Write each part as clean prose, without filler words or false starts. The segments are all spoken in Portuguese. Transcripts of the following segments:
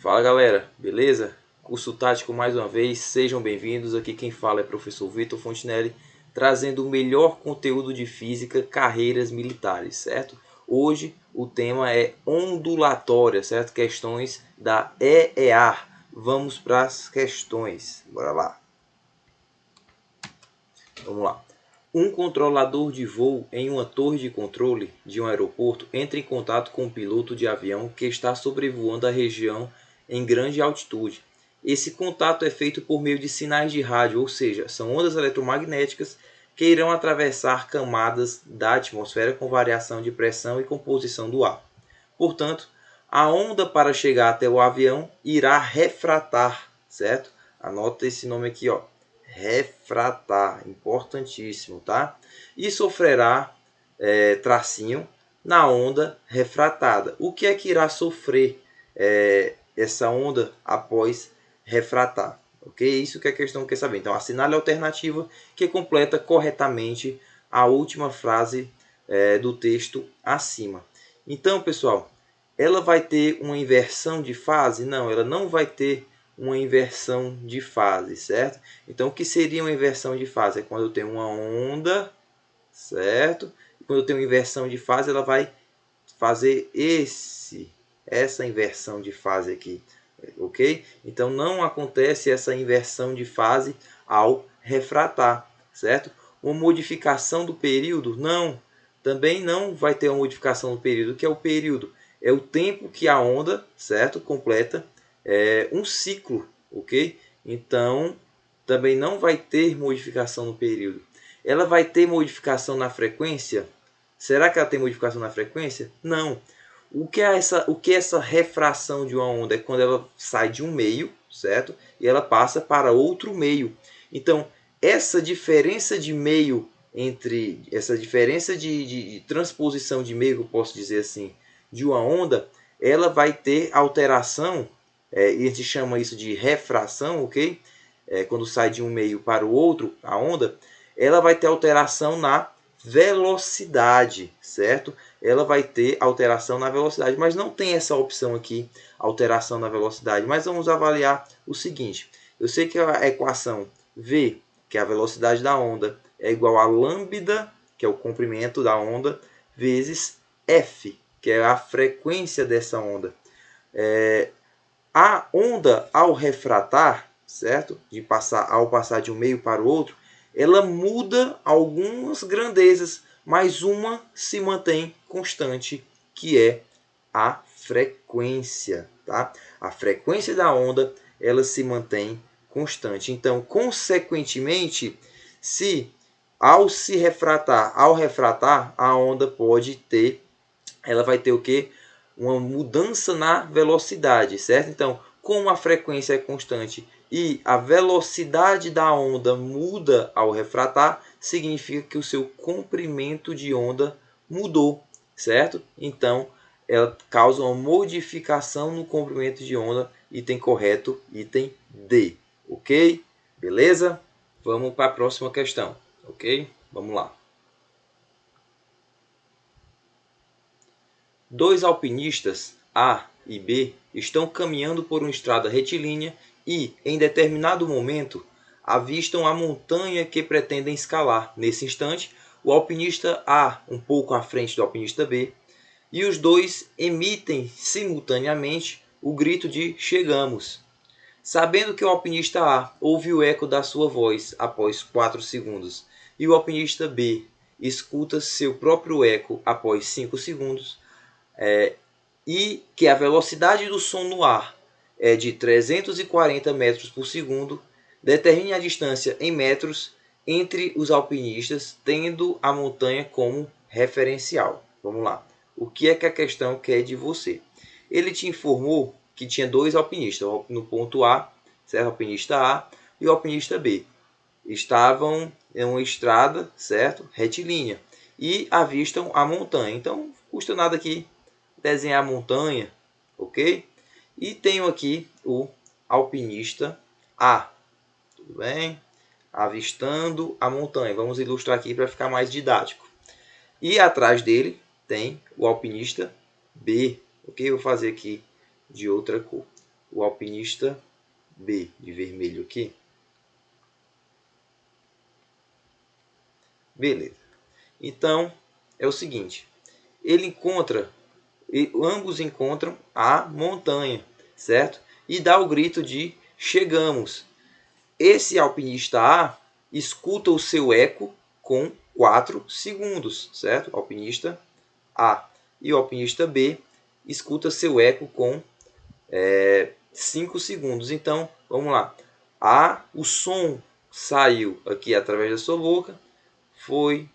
Fala galera, beleza? Curso Tático mais uma vez, sejam bem-vindos. Aqui quem fala é o professor Vitor Fontinelli, trazendo o melhor conteúdo de física, carreiras militares, certo? Hoje o tema é ondulatória, certo? Questões da EEA. Vamos para as questões, bora lá. Vamos lá. Um controlador de voo em uma torre de controle de um aeroporto entra em contato com um piloto de avião que está sobrevoando a região em grande altitude. Esse contato é feito por meio de sinais de rádio, ou seja, são ondas eletromagnéticas que irão atravessar camadas da atmosfera com variação de pressão e composição do ar. Portanto, a onda para chegar até o avião irá refratar, certo? Anota esse nome aqui, ó. Refratar, importantíssimo, tá? E sofrerá tracinho na onda refratada. O que é que irá sofrer essa onda após refratar? Ok? Isso que a questão quer saber. Então, assinale a alternativa que completa corretamente a última frase do texto acima. Então, pessoal, ela vai ter uma inversão de fase? Não, ela não vai ter uma inversão de fase, certo? Então, o que seria uma inversão de fase? É quando eu tenho uma onda, certo? E quando eu tenho uma inversão de fase, ela vai fazer essa inversão de fase aqui, ok? Então, não acontece essa inversão de fase ao refratar, certo? Uma modificação do período? Não, também não vai ter uma modificação do período. O que é o período? É o tempo que a onda, certo, completa um ciclo, ok? Então, também não vai ter modificação no período. Ela vai ter modificação na frequência? Será que ela tem modificação na frequência? Não. O que é essa refração de uma onda? É quando ela sai de um meio, certo? E ela passa para outro meio. Então, essa diferença de meio essa diferença de transposição de meio, que eu posso dizer assim, de uma onda, ela vai ter alteração, e a gente chama isso de refração, ok? Quando sai de um meio para o outro, a onda, ela vai ter alteração na velocidade, certo? Ela vai ter alteração na velocidade, mas não tem essa opção aqui, alteração na velocidade. Mas vamos avaliar o seguinte: eu sei que a equação V, que é a velocidade da onda, é igual a lambda, que é o comprimento da onda, vezes F, que é a frequência dessa onda. A onda, ao refratar, certo? Ao passar de um meio para o outro, ela muda algumas grandezas, mas uma se mantém constante, que é a frequência, tá? A frequência da onda, ela se mantém constante. Então, consequentemente, ao refratar, a onda ela vai ter o quê? Uma mudança na velocidade, certo? Então, como a frequência é constante e a velocidade da onda muda ao refratar, significa que o seu comprimento de onda mudou, certo? Então, ela causa uma modificação no comprimento de onda, item correto, item D, ok? Beleza? Vamos para a próxima questão, ok? Vamos lá. Dois alpinistas, A e B, estão caminhando por uma estrada retilínea e, em determinado momento, avistam a montanha que pretendem escalar. Nesse instante, o alpinista A, um pouco à frente do alpinista B, e os dois emitem simultaneamente o grito de chegamos. Sabendo que o alpinista A ouve o eco da sua voz após 4 segundos e o alpinista B escuta seu próprio eco após 5 segundos, e que a velocidade do som no ar é de 340 metros por segundo, determine a distância em metros entre os alpinistas, tendo a montanha como referencial. Vamos lá. O que é que a questão quer de você? Ele te informou que tinha dois alpinistas, no ponto A, certo? O alpinista A e o alpinista B. Estavam em uma estrada, certo? Retilínea. E avistam a montanha. Então, não custa nada aqui desenhar a montanha, ok? E tenho aqui o alpinista A, tudo bem? Avistando a montanha. Vamos ilustrar aqui para ficar mais didático. E atrás dele tem o alpinista B, ok? Vou fazer aqui de outra cor. o alpinista B, de vermelho aqui. Beleza. Então, é o seguinte. Ambos encontram a montanha, certo? E dá o grito de chegamos. Esse alpinista A escuta o seu eco com 4 segundos, certo? Alpinista A. E o alpinista B escuta seu eco com 5 segundos. Então, vamos lá. O som saiu aqui através da sua boca, foi,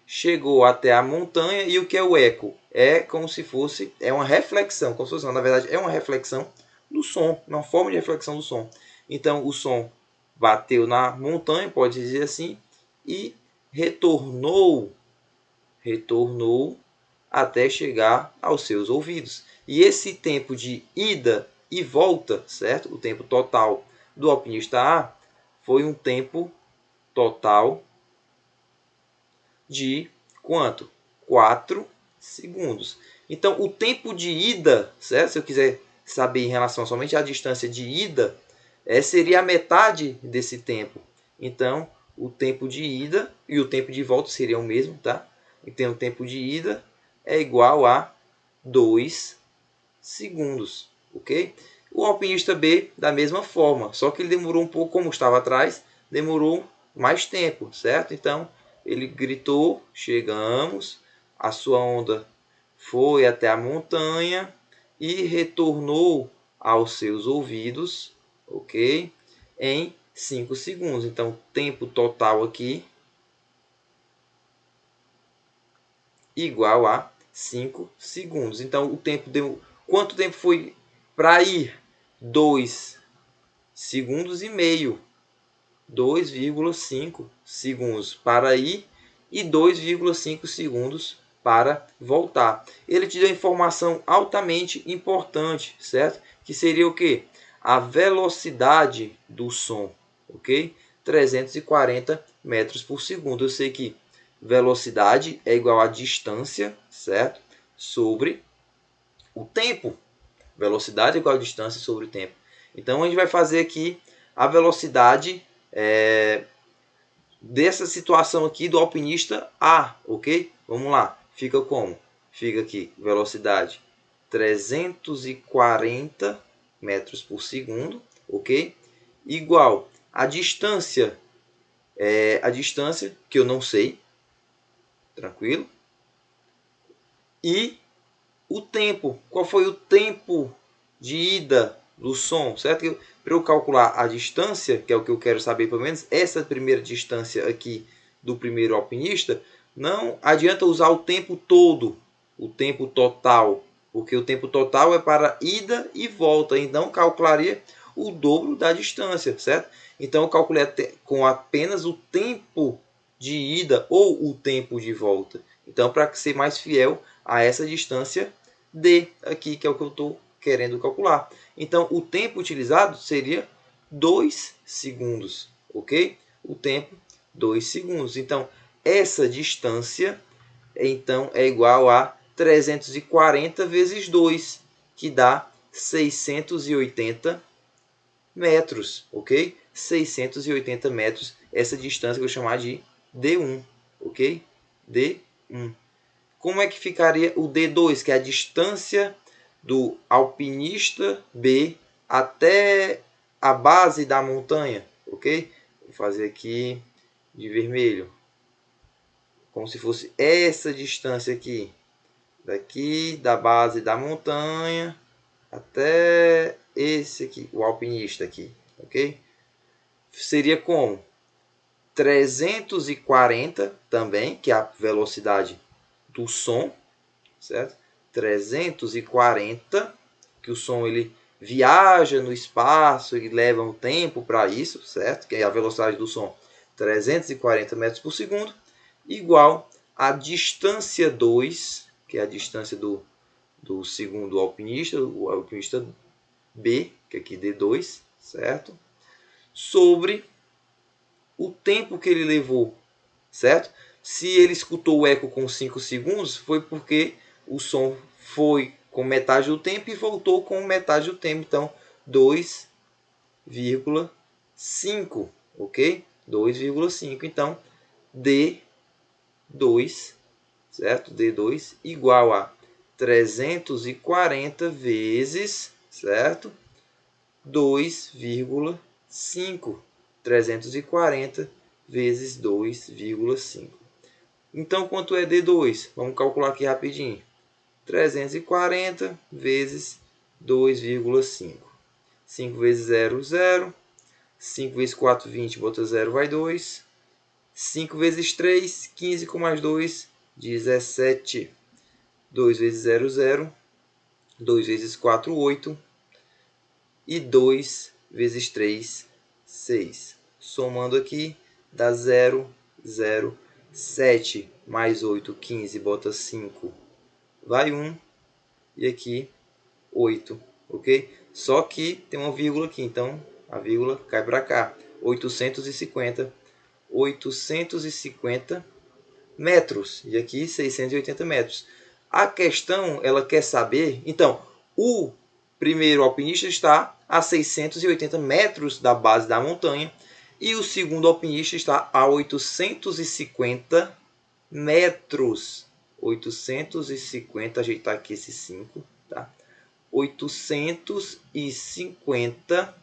chegou até a montanha. E o que é o eco? É como se fosse, é uma reflexão, como se fosse, na verdade, é uma reflexão do som, uma forma de reflexão do som. Então, o som bateu na montanha, pode dizer assim, e retornou até chegar aos seus ouvidos. E esse tempo de ida e volta, certo? O tempo total do alpinista A foi um tempo total de quanto? 4 segundos. Então, o tempo de ida, certo? Se eu quiser saber em relação somente à distância de ida, seria a metade desse tempo. Então, o tempo de ida e o tempo de volta seriam o mesmo, tá? Então, o tempo de ida é igual a 2 segundos, ok? O alpinista B, da mesma forma, só que ele demorou um pouco, como estava atrás, demorou mais tempo, certo? Então, ele gritou, chegamos, a sua onda foi até a montanha e retornou aos seus ouvidos, ok? Em 5 segundos. Então, tempo total aqui igual a 5 segundos. Então, o tempo deu... Quanto tempo foi para ir? 2 segundos e meio. 2,5 segundos para ir e 2,5 segundos para voltar. Ele te deu informação altamente importante, certo? Que seria o quê? A velocidade do som, ok? 340 metros por segundo. Eu sei que velocidade é igual a distância, certo? Sobre o tempo. Velocidade é igual a distância sobre o tempo. Então, a gente vai fazer aqui a velocidade dessa situação aqui do alpinista A, ok? Vamos lá. Fica como? Fica aqui, velocidade 340 metros por segundo, ok? Igual a distância, que eu não sei, tranquilo? E o tempo, qual foi o tempo de ida do som, certo? Para eu calcular a distância, que é o que eu quero saber pelo menos, essa primeira distância aqui do primeiro alpinista, não adianta usar o tempo todo, o tempo total, porque o tempo total é para ida e volta, então calcularia o dobro da distância, certo? Então eu calculei com apenas o tempo de ida ou o tempo de volta. Então, para ser mais fiel a essa distância D aqui, que é o que eu estou querendo calcular. Então, o tempo utilizado seria 2 segundos, ok? O tempo, 2 segundos. Então, essa distância então, é igual a 340 vezes 2, que dá 680 metros, ok? 680 metros, essa distância que eu vou chamar de D1, ok? D1. Como é que ficaria o D2, que é a distância do alpinista B até a base da montanha, ok? Vou fazer aqui de vermelho, como se fosse essa distância aqui, daqui da base da montanha até esse aqui, o alpinista aqui, ok? Seria como 340 também, que é a velocidade do som, certo? 340, que o som ele viaja no espaço e leva um tempo para isso, certo? Que é a velocidade do som, 340 metros por segundo, igual a distância 2, que é a distância do segundo alpinista, o alpinista B, que aqui D2, certo? Sobre o tempo que ele levou, certo? Se ele escutou o eco com 5 segundos, foi porque o som foi com metade do tempo e voltou com metade do tempo. Então, 2,5, ok? 2,5. Então, D2, certo? D2 igual a 340 vezes, certo? 2,5. 340 vezes 2,5. Então, quanto é D2? Vamos calcular aqui rapidinho. 340 vezes 2,5. 5 vezes 0, 0. 5 vezes 4, 20. Bota 0, vai 2. 5 vezes 3, 15 com mais 2, 17. 2 vezes 0, 0. 2 vezes 4, 8. E 2 vezes 3, 6. Somando aqui, dá 0, 0, 7 mais 8, 15. Bota 5, vai 1. E aqui 8, ok? Só que tem uma vírgula aqui, então a vírgula cai para cá. 850 metros. E aqui 680 metros. A questão, ela quer saber... Então, o primeiro alpinista está a 680 metros da base da montanha. E o segundo alpinista está a 850 metros. 850, ajeitar aqui esse 5, tá? 850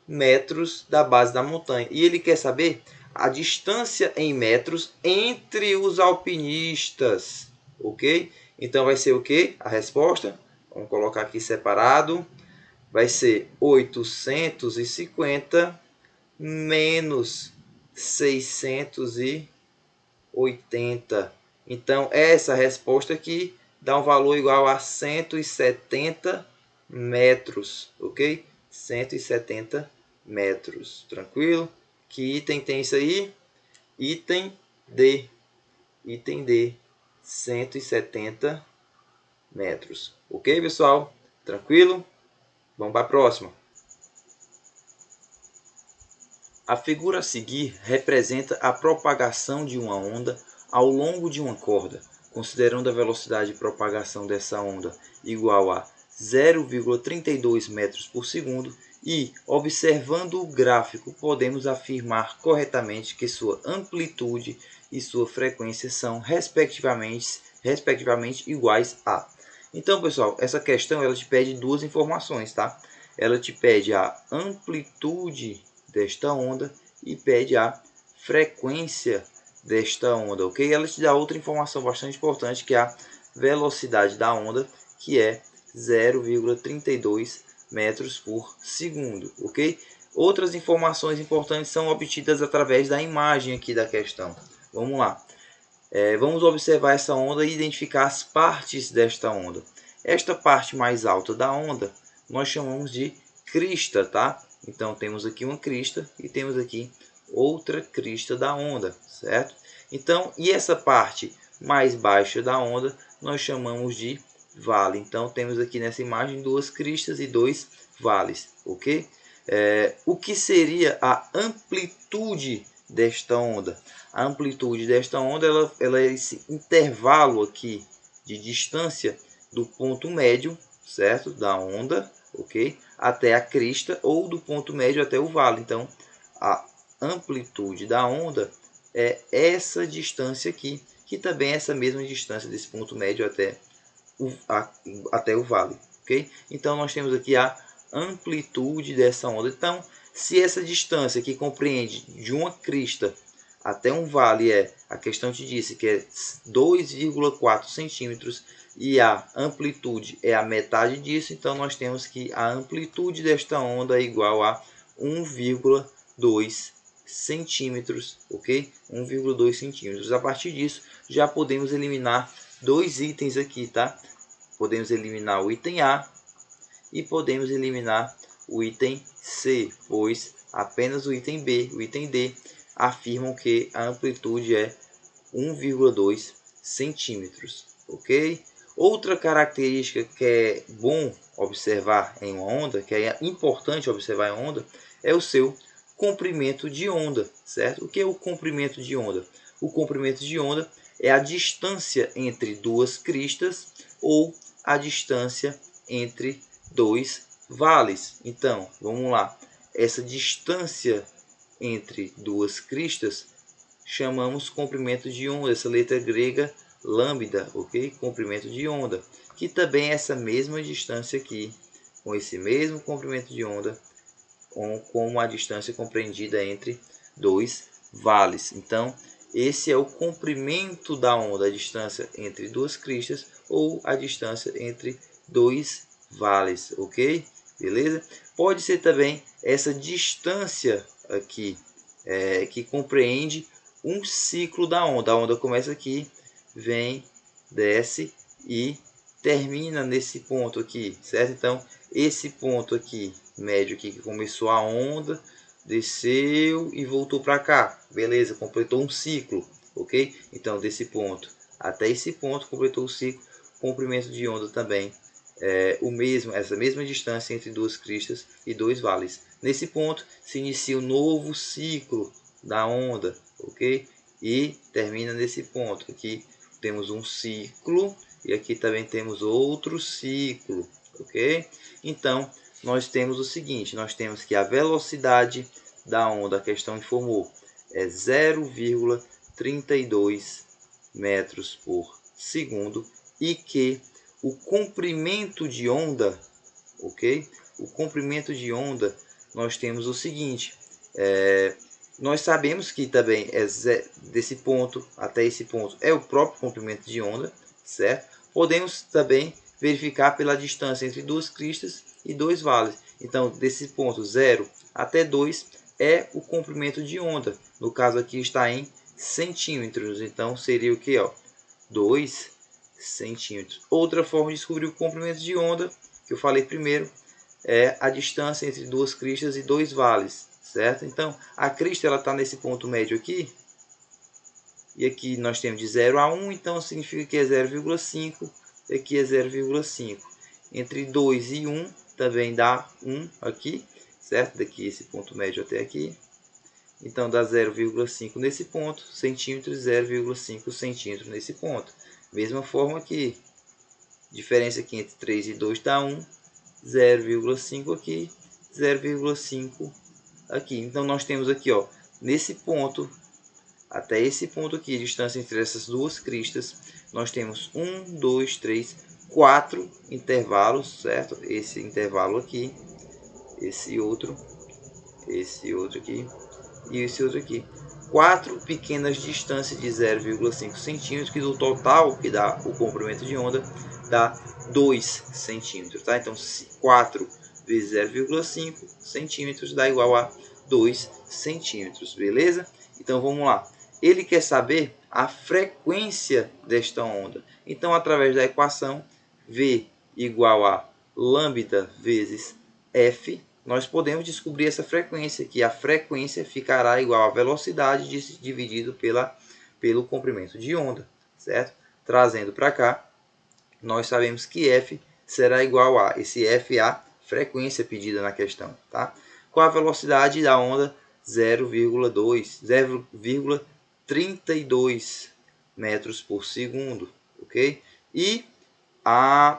metros da base da montanha. E ele quer saber a distância em metros entre os alpinistas, ok? Então vai ser o que? A resposta, vamos colocar aqui separado, vai ser 850 menos 680. Então essa resposta aqui dá um valor igual a 170 metros, ok? 170 metros, tranquilo? Que item tem isso aí? Item D. Item D, 170 metros. Ok, pessoal? Tranquilo? Vamos para a próxima. A figura a seguir representa a propagação de uma onda ao longo de uma corda, considerando a velocidade de propagação dessa onda igual a 0,32 metros por segundo e, observando o gráfico, podemos afirmar corretamente que sua amplitude e sua frequência são, respectivamente iguais a... Então, pessoal, essa questão ela te pede duas informações, tá? Ela te pede a amplitude desta onda e pede a frequência desta onda, ok? Ela te dá outra informação bastante importante, que é a velocidade da onda, que é 0,32 metros por segundo, ok? Outras informações importantes são obtidas através da imagem aqui da questão. Vamos lá. Vamos observar essa onda e identificar as partes desta onda. Esta parte mais alta da onda nós chamamos de crista, tá? Então temos aqui uma crista e temos aqui outra crista da onda, certo? Então, e essa parte mais baixa da onda nós chamamos de vale. Então temos aqui nessa imagem duas cristas e dois vales, ok? O que seria a amplitude desta onda? A amplitude desta onda ela é esse intervalo aqui de distância do ponto médio, certo, da onda, ok, até a crista, ou do ponto médio até o vale. Então a amplitude da onda é essa distância aqui, que também é essa mesma distância desse ponto médio até o vale, ok? Então nós temos aqui a amplitude dessa onda. Então, se essa distância que compreende de uma crista até um vale a questão te disse que é 2,4 centímetros e a amplitude é a metade disso, então nós temos que a amplitude desta onda é igual a 1,2 centímetros, ok? 1,2 centímetros. A partir disso, já podemos eliminar dois itens aqui, tá? Podemos eliminar o item A e podemos eliminar o item C, pois apenas o item B, o item D, afirmam que a amplitude é 1,2 centímetros, ok? Outra característica que é bom observar em uma onda, que é importante observar em uma onda, é o seu comprimento de onda, certo? O que é o comprimento de onda? O comprimento de onda é a distância entre duas cristas ou a distância entre dois vales. Então, vamos lá. Essa distância entre duas cristas chamamos comprimento de onda, essa letra grega lambda, ok? Comprimento de onda, que também é essa mesma distância aqui, com esse mesmo comprimento de onda, com a distância compreendida entre dois vales. Então, esse é o comprimento da onda, a distância entre duas cristas ou a distância entre dois vales, ok? Beleza? Pode ser também essa distância aqui, que compreende um ciclo da onda. A onda começa aqui, vem, desce e termina nesse ponto aqui, certo? Então, esse ponto aqui, médio aqui, que começou a onda, desceu e voltou para cá. Beleza, completou um ciclo, ok? Então, desse ponto até esse ponto, completou o ciclo. Comprimento de onda também essa mesma distância entre duas cristas e dois vales. Nesse ponto se inicia o novo ciclo da onda, ok? E termina nesse ponto. Aqui temos um ciclo e aqui também temos outro ciclo, ok? Então nós temos o seguinte: nós temos que a velocidade da onda, a questão informou, é 0,32 metros por segundo e que o comprimento de onda, ok? O comprimento de onda, nós temos o seguinte: nós sabemos que também desse ponto até esse ponto é o próprio comprimento de onda, certo? Podemos também verificar pela distância entre duas cristas e dois vales. Então, desse ponto 0 até 2 é o comprimento de onda. No caso aqui está em centímetros. Então, seria o que? 2 centímetros. Outra forma de descobrir o comprimento de onda, que eu falei primeiro, é a distância entre duas cristas e dois vales, certo? Então, a crista está nesse ponto médio aqui, e aqui nós temos de 0 a 1, então significa que é 0,5, e aqui é 0,5. Entre 2 e 1 também dá 1 aqui, certo? Daqui esse ponto médio até aqui. Então dá 0,5 nesse ponto, centímetros, 0,5 centímetros nesse ponto. Mesma forma aqui, diferença aqui entre 3 e 2 dá 1, 0,5 aqui, 0,5 aqui. Então nós temos aqui, nesse ponto, até esse ponto aqui, a distância entre essas duas cristas, nós temos 1, 2, 3, 4 intervalos, certo? Esse intervalo aqui, esse outro aqui e esse outro aqui. 4 pequenas distâncias de 0,5 centímetros, que do total, que dá o comprimento de onda, dá 2 centímetros. Tá? Então, 4 vezes 0,5 centímetros dá igual a 2 centímetros. Beleza? Então, vamos lá. Ele quer saber a frequência desta onda. Então, através da equação V igual a lambda vezes F, nós podemos descobrir essa frequência, que a frequência ficará igual à velocidade dividido pelo comprimento de onda, certo? Trazendo para cá, nós sabemos que F será igual a, esse F é a frequência pedida na questão, tá? Com a velocidade da onda 0,32 metros por segundo, ok? E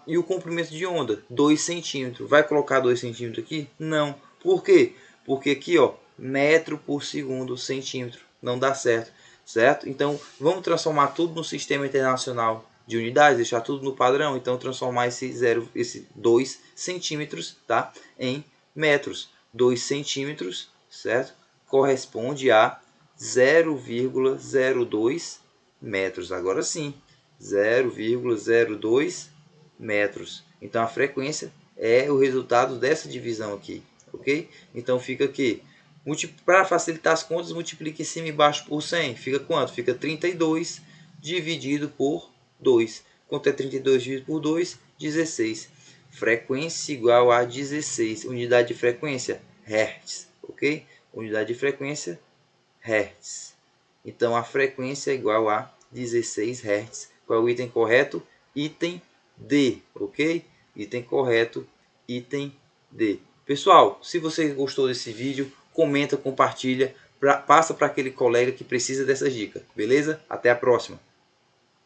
o comprimento de onda, 2 centímetros. Vai colocar 2 centímetros aqui? Não. Por quê? Porque aqui, metro por segundo, centímetro. Não dá certo, certo? Então, vamos transformar tudo no sistema internacional de unidades, deixar tudo no padrão. Então, transformar esse 2 centímetros, tá, em metros. 2 centímetros, certo? Corresponde a 0,02 metros. Agora sim. 0,02 metros. Então a frequência é o resultado dessa divisão aqui, ok? Então fica aqui, para facilitar as contas, multiplique cima e baixo por 100. Fica quanto? Fica 32 dividido por 2. Quanto é 32 dividido por 2? 16. Frequência igual a 16. Unidade de frequência, Hertz, ok? Unidade de frequência, Hertz. Então a frequência é igual a 16 Hz. Qual é o item correto? Item D, ok? Item correto, item D. Pessoal, se você gostou desse vídeo, comenta, compartilha, passa para aquele colega que precisa dessas dicas, beleza? Até a próxima!